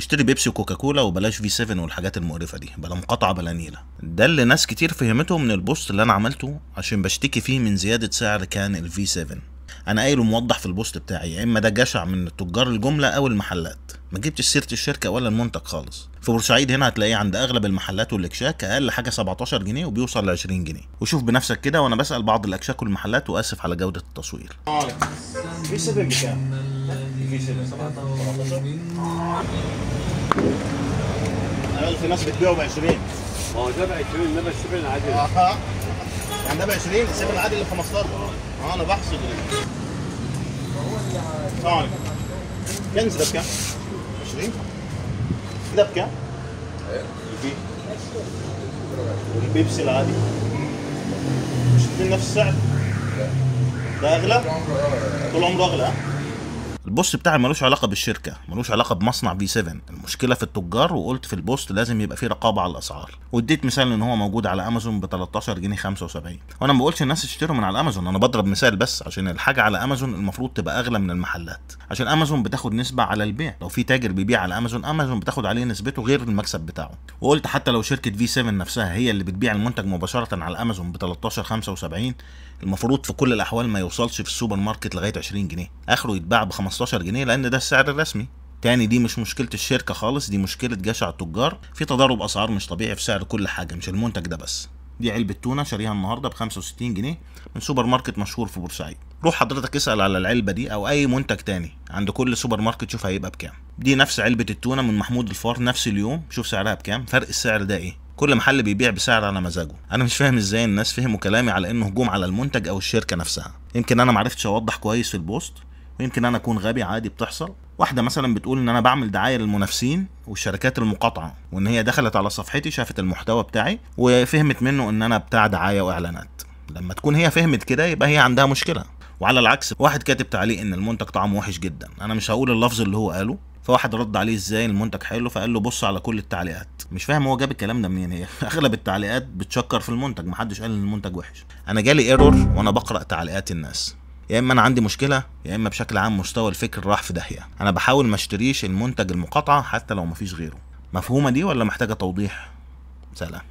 اشتري بيبسي وكوكاكولا وبلاش في 7 والحاجات المقرفه دي، بلا مقاطعه بلا نيله. ده اللي ناس كتير فهمته من البوست اللي انا عملته عشان بشتكي فيه من زياده سعر كان الفي 7. انا قايل وموضح في البوست بتاعي، يا اما ده جشع من تجار الجمله او المحلات. ما جبتش سيره الشركه ولا المنتج خالص. في بورسعيد هنا هتلاقيه عند اغلب المحلات والاكشاك اقل حاجه 17 جنيه وبيوصل ل 20 جنيه. وشوف بنفسك كده وانا بسال بعض الاكشاك والمحلات، واسف على جوده التصوير. في 7 بكام؟ في 7 17. في ناس بتبيعه ب 20. ما هو ده ب 20 انما ال 7 العادي. يعني ده ب 20 ال 7 العادي اللي ب 15. انا بحسب اه كنز ده بكام؟ 20 ده بكام؟ البي والبيبسي العادي مش الاثنين نفس السعر؟ ده اغلى؟ طول عمره اغلى. البوست بتاعي ملوش علاقه بالشركه، ملوش علاقه بمصنع في 7، المشكله في التجار. وقلت في البوست لازم يبقى فيه رقابه على الاسعار، واديت مثال ان هو موجود على امازون ب 13 جنيه 75. وانا ما بقولش الناس تشتروا من على امازون، انا بضرب مثال بس عشان الحاجه على امازون المفروض تبقى اغلى من المحلات، عشان امازون بتاخد نسبه على البيع. لو في تاجر بيبيع على امازون، امازون بتاخد عليه نسبته غير المكسب بتاعه. وقلت حتى لو شركه في 7 نفسها هي اللي بتبيع المنتج مباشره على امازون ب 13 75، المفروض في كل الاحوال ما يوصلش في السوبر ماركت لغايه 20 جنيه، اخره يتباع ب 15 جنيه لان ده السعر الرسمي. تاني، دي مش مشكله الشركه خالص، دي مشكله جشع التجار في تضارب اسعار مش طبيعي في سعر كل حاجه، مش المنتج ده بس. دي علبه تونه شاريها النهارده ب 65 جنيه من سوبر ماركت مشهور في بورسعيد. روح حضرتك اسال على العلبه دي او اي منتج تاني عند كل سوبر ماركت، شوف هيبقى بكام. دي نفس علبه التونه من محمود الفار نفس اليوم، شوف سعرها بكام. فرق السعر ده ايه؟ كل محل بيبيع بسعر على مزاجه. انا مش فاهم ازاي الناس فهموا كلامي على انه هجوم على المنتج او الشركه نفسها. يمكن انا معرفتش اوضح كويس في البوست، ويمكن انا اكون غبي، عادي بتحصل. واحده مثلا بتقول ان انا بعمل دعايه للمنافسين والشركات المقاطعه، وان هي دخلت على صفحتي شافت المحتوى بتاعي وفهمت منه ان انا بتاع دعايه واعلانات. لما تكون هي فهمت كده يبقى هي عندها مشكله. وعلى العكس، واحد كاتب تعليق ان المنتج طعمه وحش جدا، انا مش هقول اللفظ اللي هو قاله، فواحد رد عليه ازاي المنتج حلو، فقال له بص على كل التعليقات. مش فاهم هو جاب الكلام ده منين. هي اغلب التعليقات بتشكر في المنتج، محدش قال ان المنتج وحش. انا جالي ايرور وانا بقرا تعليقات الناس، يا اما انا عندي مشكله يا اما بشكل عام مستوى الفكر راح في داهيه. انا بحاول ما اشتريش المنتج المقاطعه حتى لو مفيش غيره. مفهومه دي ولا محتاجه توضيح؟ سلام.